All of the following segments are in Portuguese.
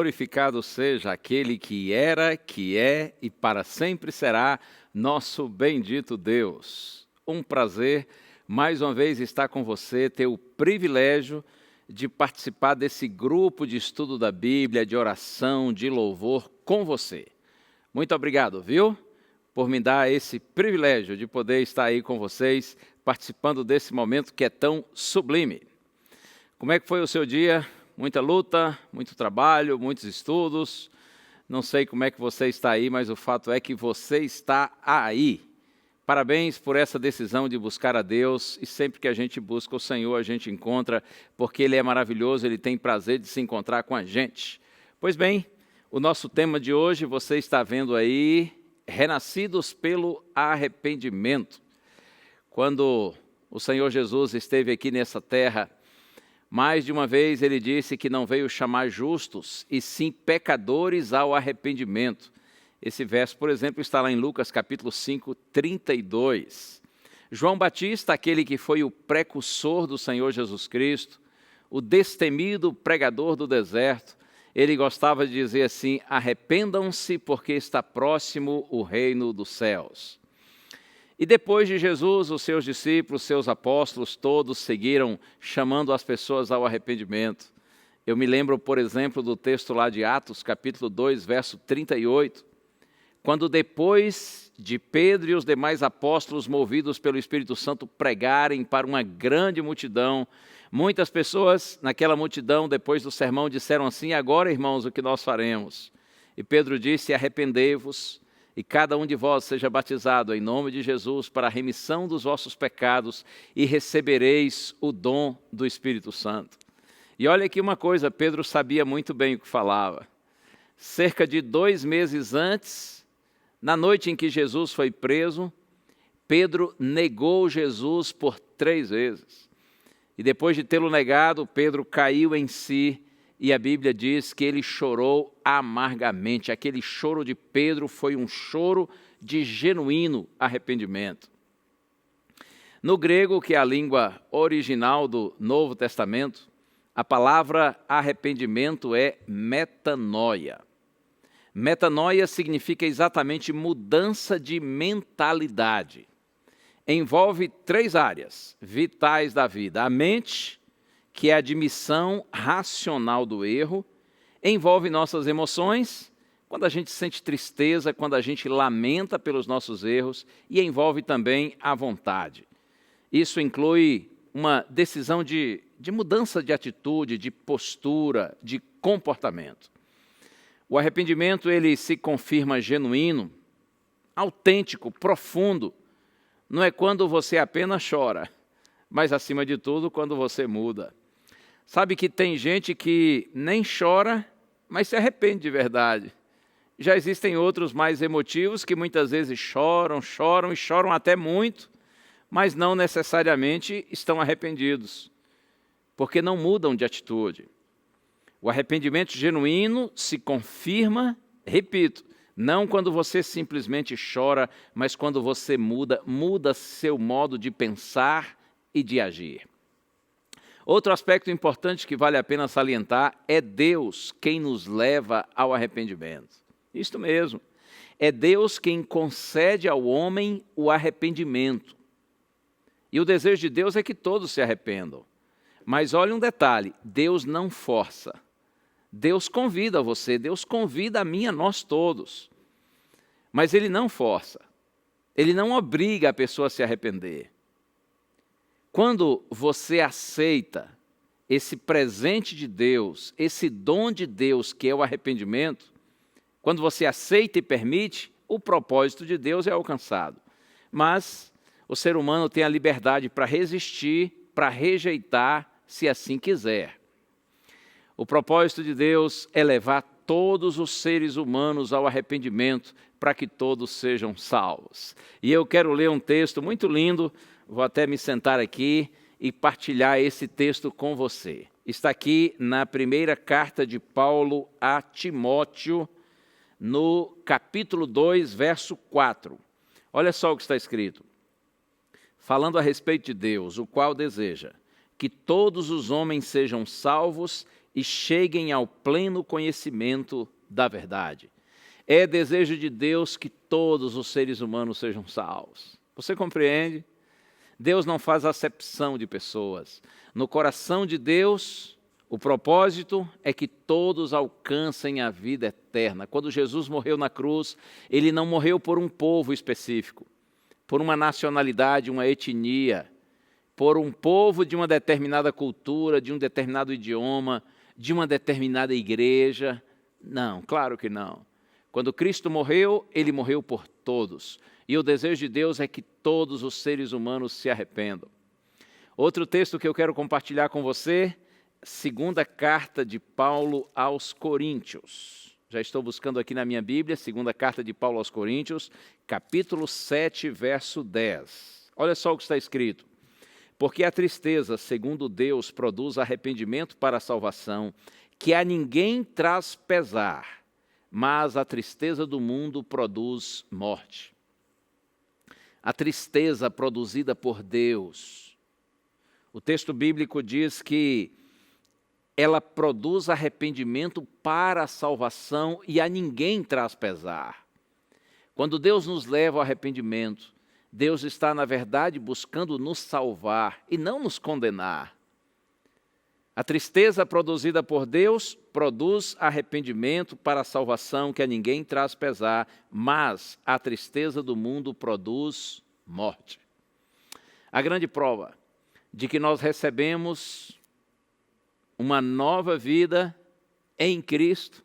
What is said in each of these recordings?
glorificado seja aquele que era, que é e para sempre será nosso bendito Deus. Um prazer, mais uma vez, estar com você, ter o privilégio de participar desse grupo de estudo da Bíblia, de oração, de louvor com você. Muito obrigado, viu? Por me dar esse privilégio de poder estar aí com vocês, participando desse momento que é tão sublime. Como é que foi o seu dia? Muita luta, muito trabalho, muitos estudos. Não sei como é que você está aí, mas o fato é que você está aí. Parabéns por essa decisão de buscar a Deus, e sempre que a gente busca o Senhor, a gente encontra, porque Ele é maravilhoso, Ele tem prazer de se encontrar com a gente. Pois bem, o nosso tema de hoje, você está vendo aí, renascidos pelo arrependimento. Quando o Senhor Jesus esteve aqui nessa terra, mais de uma vez ele disse que não veio chamar justos, e sim pecadores ao arrependimento. Esse verso, por exemplo, está lá em Lucas capítulo 5, 32. João Batista, aquele que foi o precursor do Senhor Jesus Cristo, o destemido pregador do deserto, ele gostava de dizer assim: arrependam-se porque está próximo o reino dos céus. E depois de Jesus, os seus discípulos, seus apóstolos, todos seguiram chamando as pessoas ao arrependimento. Eu me lembro, por exemplo, do texto lá de Atos, capítulo 2, verso 38, quando depois de Pedro e os demais apóstolos, movidos pelo Espírito Santo, pregarem para uma grande multidão, muitas pessoas naquela multidão, depois do sermão, disseram assim: agora, irmãos, o que nós faremos? E Pedro disse: arrependei-vos, e cada um de vós seja batizado em nome de Jesus para a remissão dos vossos pecados, e recebereis o dom do Espírito Santo. E olha aqui uma coisa, Pedro sabia muito bem o que falava. Cerca de 2 meses antes, na noite em que Jesus foi preso, Pedro negou Jesus por 3 vezes. E depois de tê-lo negado, Pedro caiu em si, e a Bíblia diz que ele chorou amargamente. Aquele choro de Pedro foi um choro de genuíno arrependimento. No grego, que é a língua original do Novo Testamento, a palavra arrependimento é metanoia. Metanoia significa exatamente mudança de mentalidade. Envolve 3 áreas vitais da vida: a mente, que é a admissão racional do erro, envolve nossas emoções, quando a gente sente tristeza, quando a gente lamenta pelos nossos erros, e envolve também a vontade. Isso inclui uma decisão de mudança de atitude, de postura, de comportamento. O arrependimento, ele se confirma genuíno, autêntico, profundo. Não é quando você apenas chora, mas, acima de tudo, quando você muda. Sabe que tem gente que nem chora, mas se arrepende de verdade. Já existem outros mais emotivos que muitas vezes choram e choram até muito, mas não necessariamente estão arrependidos, porque não mudam de atitude. O arrependimento genuíno se confirma, repito, não quando você simplesmente chora, mas quando você muda seu modo de pensar e de agir. Outro aspecto importante que vale a pena salientar é Deus quem nos leva ao arrependimento. Isto mesmo, é Deus quem concede ao homem o arrependimento. E o desejo de Deus é que todos se arrependam. Mas olha um detalhe, Deus não força. Deus convida você, Deus convida a mim, a nós todos. Mas Ele não força. Ele não obriga a pessoa a se arrepender. Quando você aceita esse presente de Deus, esse dom de Deus que é o arrependimento, quando você aceita e permite, o propósito de Deus é alcançado. Mas o ser humano tem a liberdade para resistir, para rejeitar, se assim quiser. O propósito de Deus é levar todos os seres humanos ao arrependimento, para que todos sejam salvos. E eu quero ler um texto muito lindo, vou até me sentar aqui e partilhar esse texto com você. Está aqui na primeira carta de Paulo a Timóteo, no capítulo 2, verso 4. Olha só o que está escrito. Falando a respeito de Deus, o qual deseja que todos os homens sejam salvos e cheguem ao pleno conhecimento da verdade. É desejo de Deus que todos os seres humanos sejam salvos. Você compreende? Deus não faz acepção de pessoas. No coração de Deus, o propósito é que todos alcancem a vida eterna. Quando Jesus morreu na cruz, ele não morreu por um povo específico, por uma nacionalidade, uma etnia, por um povo de uma determinada cultura, de um determinado idioma, de uma determinada igreja. Não, claro que não. Quando Cristo morreu, ele morreu por todos. E o desejo de Deus é que todos os seres humanos se arrependam. Outro texto que eu quero compartilhar com você, segunda carta de Paulo aos Coríntios. Já estou buscando aqui na minha Bíblia, segunda carta de Paulo aos Coríntios, capítulo 7, verso 10. Olha só o que está escrito. Porque a tristeza, segundo Deus, produz arrependimento para a salvação, que a ninguém traz pesar, mas a tristeza do mundo produz morte. A tristeza produzida por Deus. O texto bíblico diz que ela produz arrependimento para a salvação e a ninguém traz pesar. Quando Deus nos leva ao arrependimento, Deus está, na verdade, buscando nos salvar e não nos condenar. A tristeza produzida por Deus produz arrependimento para a salvação que a ninguém traz pesar, mas a tristeza do mundo produz morte. A grande prova de que nós recebemos uma nova vida em Cristo,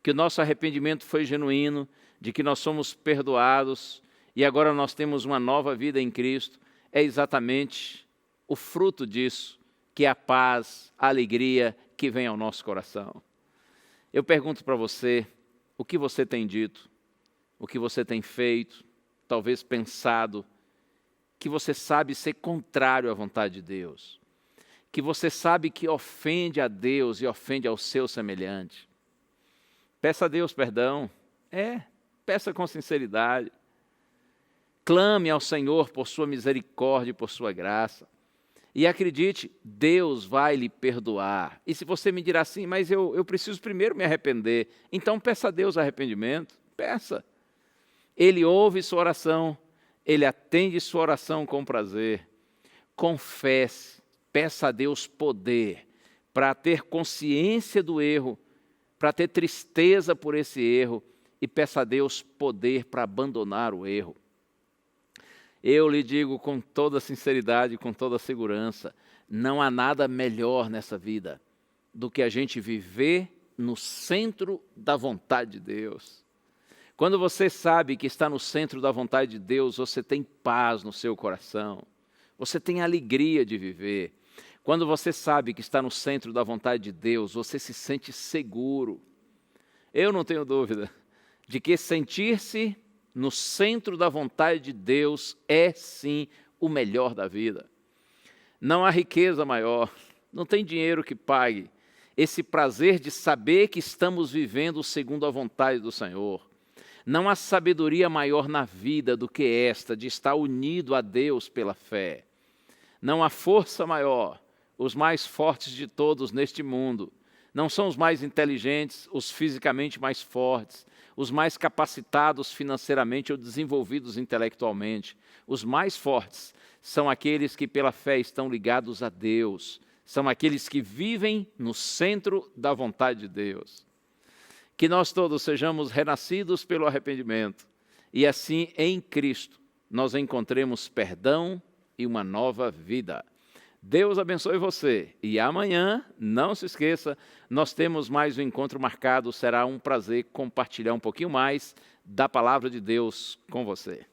que o nosso arrependimento foi genuíno, de que nós somos perdoados e agora nós temos uma nova vida em Cristo, é exatamente o fruto disso, que é a paz, a alegria que vem ao nosso coração. Eu pergunto para você, o que você tem dito, o que você tem feito, talvez pensado, que você sabe ser contrário à vontade de Deus, que você sabe que ofende a Deus e ofende ao seu semelhante. Peça a Deus perdão, peça com sinceridade. Clame ao Senhor por sua misericórdia e por sua graça. E acredite, Deus vai lhe perdoar. E se você me dirá assim, mas eu preciso primeiro me arrepender, então peça a Deus arrependimento, peça. Ele ouve sua oração, Ele atende sua oração com prazer. Confesse, peça a Deus poder para ter consciência do erro, para ter tristeza por esse erro e peça a Deus poder para abandonar o erro. Eu lhe digo com toda sinceridade, com toda segurança, não há nada melhor nessa vida do que a gente viver no centro da vontade de Deus. Quando você sabe que está no centro da vontade de Deus, você tem paz no seu coração, você tem alegria de viver. Quando você sabe que está no centro da vontade de Deus, você se sente seguro. Eu não tenho dúvida de que sentir-se no centro da vontade de Deus é sim o melhor da vida. Não há riqueza maior, não tem dinheiro que pague esse prazer de saber que estamos vivendo segundo a vontade do Senhor. Não há sabedoria maior na vida do que esta, de estar unido a Deus pela fé. Não há força maior, os mais fortes de todos neste mundo. Não são os mais inteligentes, os fisicamente mais fortes, os mais capacitados financeiramente ou desenvolvidos intelectualmente. Os mais fortes são aqueles que pela fé estão ligados a Deus, são aqueles que vivem no centro da vontade de Deus. Que nós todos sejamos renascidos pelo arrependimento e assim em Cristo nós encontremos perdão e uma nova vida. Deus abençoe você. E amanhã, não se esqueça, nós temos mais um encontro marcado. Será um prazer compartilhar um pouquinho mais da palavra de Deus com você.